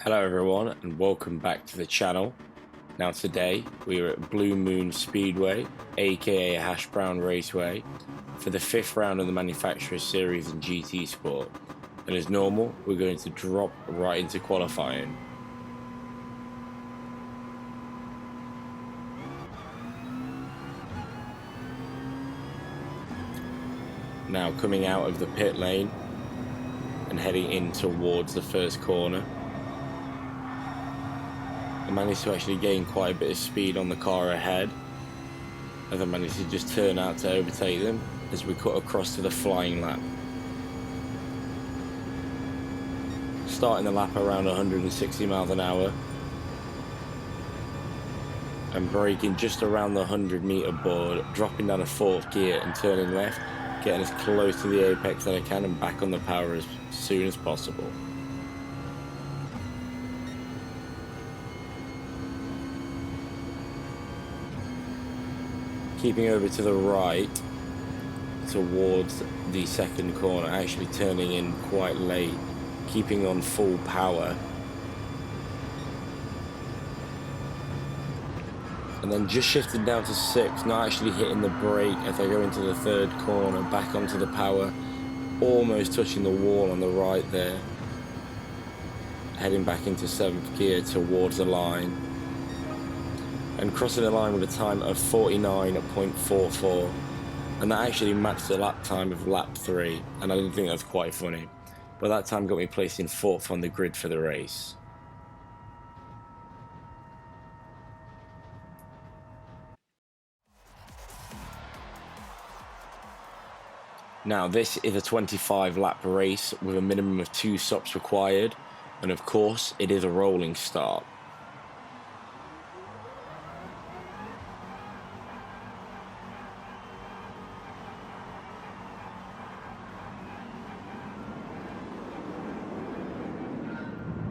Hello everyone and welcome back to the channel. Now today we are at Blue Moon Speedway, aka Hash Brown Raceway, for the 5th round of the Manufacturers Series in GT Sport, and as normal we're going to drop right into qualifying. Now coming out of the pit lane and heading in towards the first corner, I managed to actually gain quite a bit of speed on the car ahead, as I managed to just turn out to overtake them as we cut across to the flying lap. Starting the lap around 160 miles an hour and braking just around the 100-meter board, dropping down a 4th gear and turning left, getting as close to the apex that I can and back on the power as soon as possible. Keeping over to the right towards the second corner, actually turning in quite late, keeping on full power, and then just shifted down to 6, not actually hitting the brake as I go into the 3rd corner, back onto the power, almost touching the wall on the right there, heading back into 7th gear towards the line, and crossing the line with a time of 49.44, and that actually matched the lap time of lap 3, and I didn't think that was quite funny, but that time got me placed in 4th on the grid for the race. Now this is a 25 lap race with a minimum of 2 stops required, and of course it is a rolling start.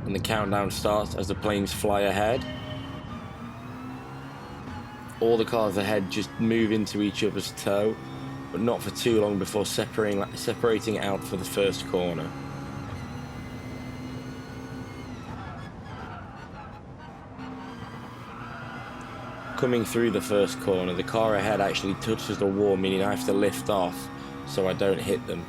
And the countdown starts as the planes fly ahead. All the cars ahead just move into each other's tow, but not for too long before separating out for the first corner. Coming through the first corner, the car ahead actually touches the wall, meaning I have to lift off so I don't hit them.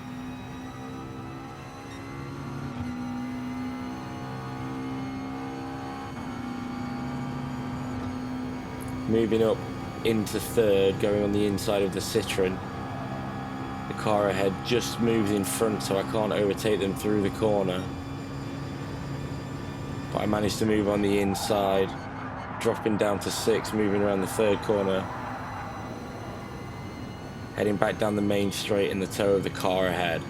Moving up into 3rd, going on the inside of the Citroen. The car ahead just moves in front so I can't overtake them through the corner. But I managed to move on the inside, dropping down to 6, moving around the 3rd corner. Heading back down the main straight in the tow of the car ahead.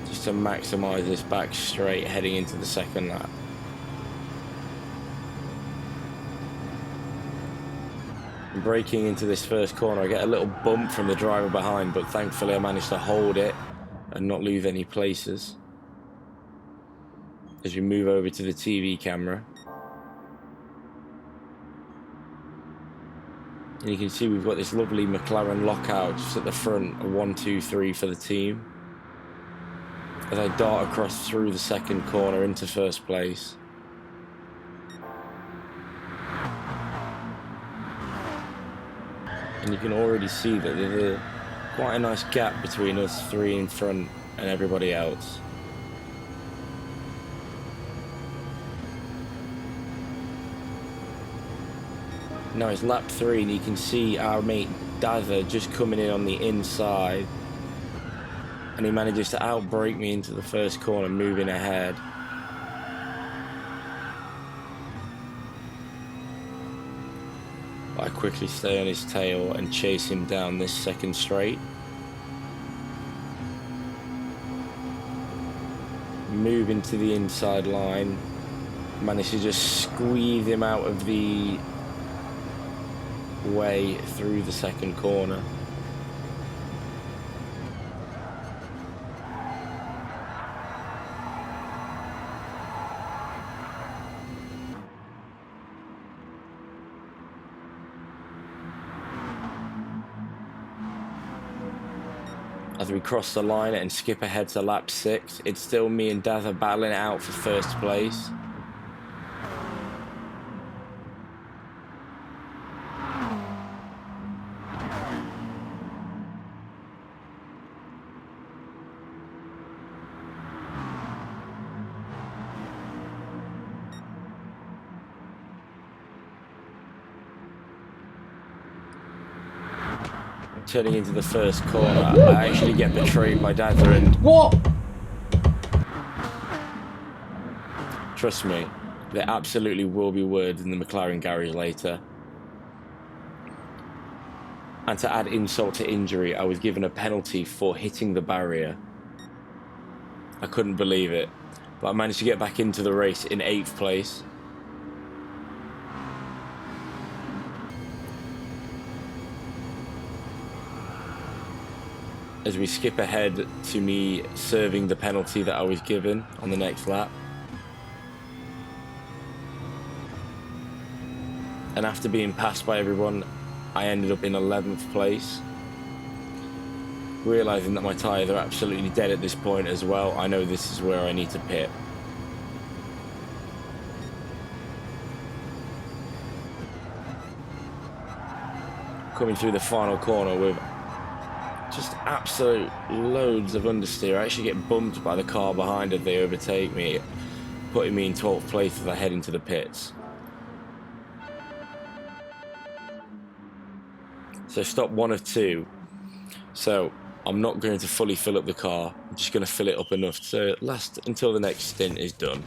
Just to maximise this back straight heading into the 2nd lap. Braking into this first corner, I get a little bump from the driver behind, but thankfully I managed to hold it and not lose any places. As we move over to the TV camera, and you can see we've got this lovely McLaren lockout just at the front, a 1, 2, 3 for the team, as I dart across through the 2nd corner into 1st place. And you can already see that there's quite a nice gap between us 3 in front and everybody else. Now it's lap 3 and you can see our mate Dazza just coming in on the inside, and he manages to outbrake me into the 1st corner, moving ahead. I quickly stay on his tail and chase him down this 2nd straight. Move into the inside line, manage to just squeeze him out of the way through the 2nd corner. As we cross the line and skip ahead to lap 6, it's still me and Daz are battling it out for first place. Turning into the first corner, I actually get betrayed by Dazza, and What? trust me, there absolutely will be words in the McLaren garage later. And to add insult to injury, I was given a penalty for hitting the barrier. I couldn't believe it, but I managed to get back into the race in 8th place. As we skip ahead to me serving the penalty that I was given on the next lap. And after being passed by everyone, I ended up in 11th place. Realising that my tyres are absolutely dead at this point as well, I know this is where I need to pit. Coming through the final corner with just absolute loads of understeer. I actually get bumped by the car behind as they overtake me, putting me in 12th place as I head into the pits. So stop 1 of 2. So I'm not going to fully fill up the car. I'm just going to fill it up enough to last until the next stint is done.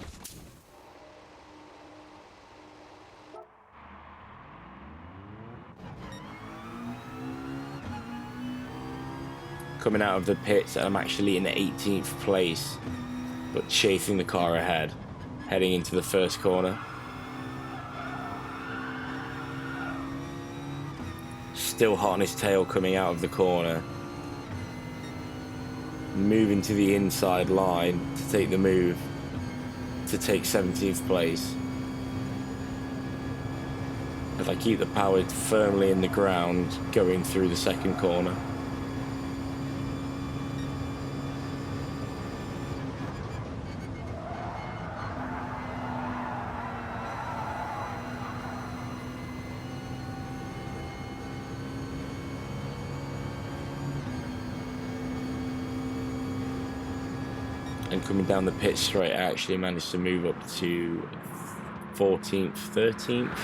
Coming out of the pits, and I'm actually in 18th place, but chasing the car ahead, heading into the first corner. Still hot on his tail coming out of the corner. Moving to the inside line to take the move to take 17th place. As I keep the power firmly in the ground going through the second corner. And coming down the pit straight, I actually managed to move up to 14th, 13th.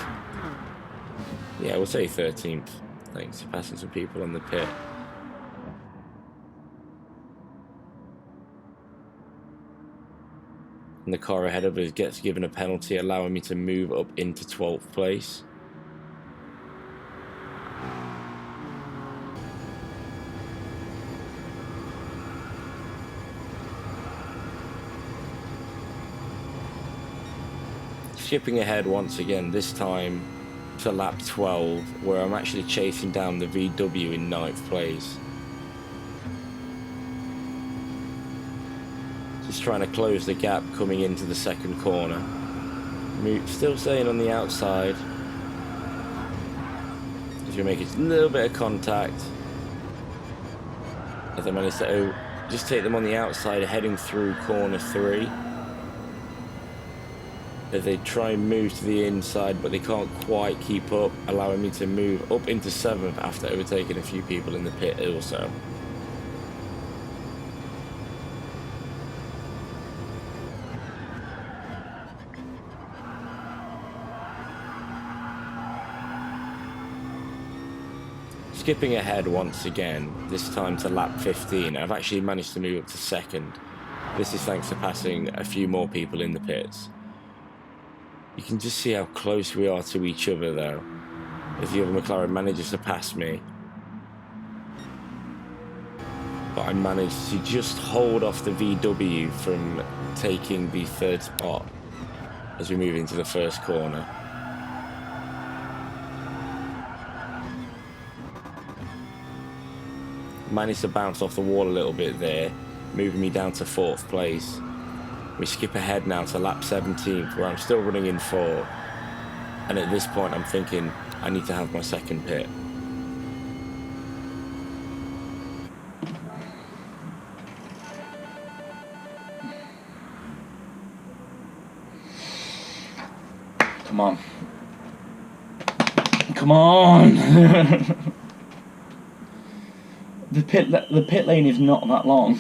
Yeah, we'll say 13th. Thanks for passing some people on the pit. And the car ahead of us gets given a penalty, allowing me to move up into 12th place. Skipping ahead once again, this time to lap 12, where I'm actually chasing down the VW in 9th place. Just trying to close the gap coming into the second corner. Still staying on the outside. As we make a little bit of contact. As I manage to just take them on the outside, heading through corner 3. As they try and move to the inside, but they can't quite keep up, allowing me to move up into 7th after overtaking a few people in the pit also. Skipping ahead once again, this time to lap 15, I've actually managed to move up to 2nd. This is thanks to passing a few more people in the pits. You can just see how close we are to each other though, as the other McLaren manages to pass me. But I managed to just hold off the VW from taking the 3rd spot as we move into the first corner. Managed to bounce off the wall a little bit there, moving me down to 4th place. We skip ahead now to lap 17th, where I'm still running in 4th. And at this point I'm thinking I need to have my second pit. Come on. Come on! The pit lane is not that long.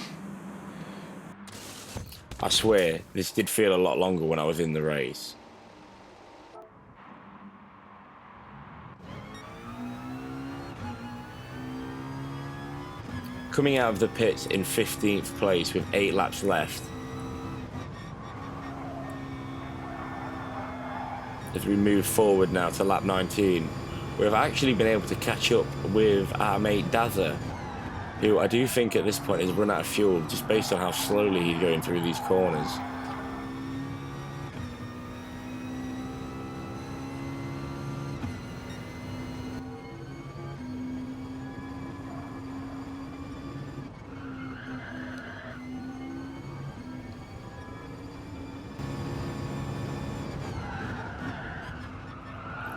I swear, this did feel a lot longer when I was in the race. Coming out of the pits in 15th place with 8 laps left. As we move forward now to lap 19, we've actually been able to catch up with our mate Dazza, who I do think at this point has run out of fuel just based on how slowly he's going through these corners.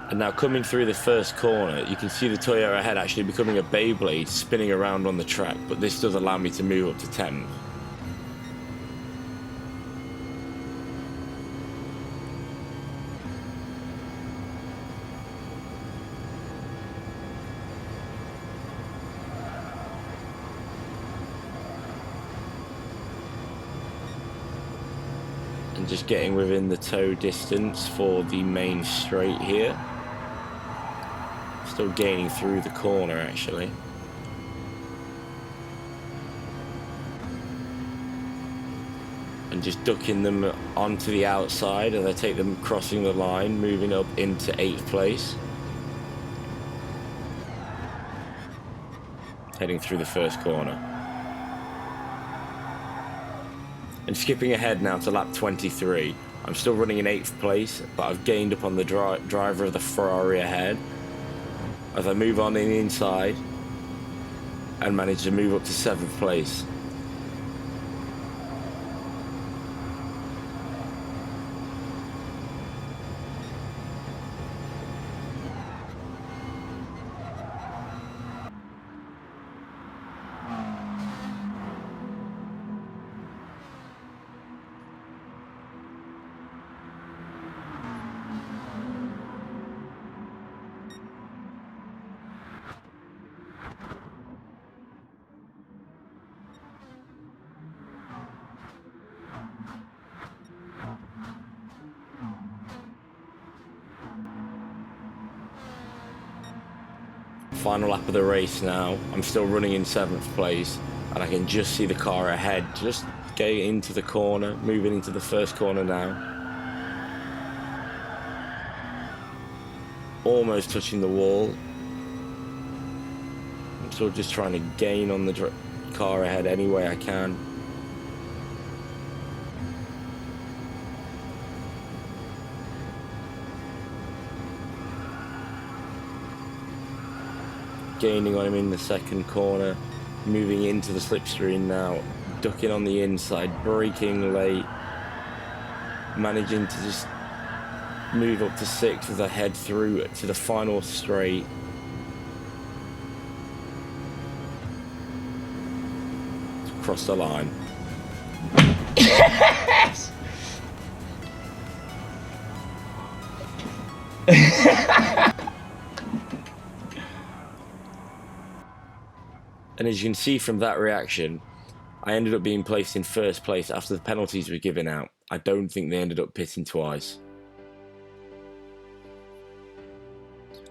And now coming through the first corner, you can see the Toyota ahead actually becoming a Beyblade spinning around on the track, but this does allow me to move up to 10th. And just getting within the tow distance for the main straight here. Still gaining through the corner actually. And just ducking them onto the outside, and I take them crossing the line, moving up into 8th place. Heading through the first corner. And skipping ahead now to lap 23. I'm still running in 8th place, but I've gained up on the driver of the Ferrari ahead. As I move on in the inside and manage to move up to 7th place. Final lap of the race now. I'm still running in 7th place, and I can just see the car ahead just getting into the corner, moving into the first corner now. Almost touching the wall. I'm still just trying to gain on the car ahead any way I can. Gaining on him in the second corner, moving into the slipstream now, ducking on the inside, braking late, managing to just move up to 6th as I head through to the final straight. Across the line. Yes! And as you can see from that reaction, I ended up being placed in 1st place after the penalties were given out. I don't think they ended up pitting twice.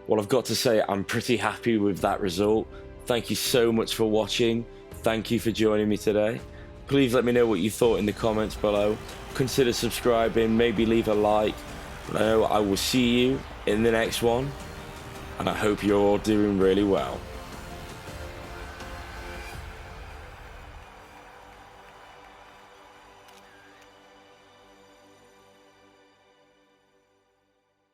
Well, I've got to say, I'm pretty happy with that result. Thank you so much for watching. Thank you for joining me today. Please let me know what you thought in the comments below. Consider subscribing, maybe leave a like. I will see you in the next one, and I hope you're all doing really well.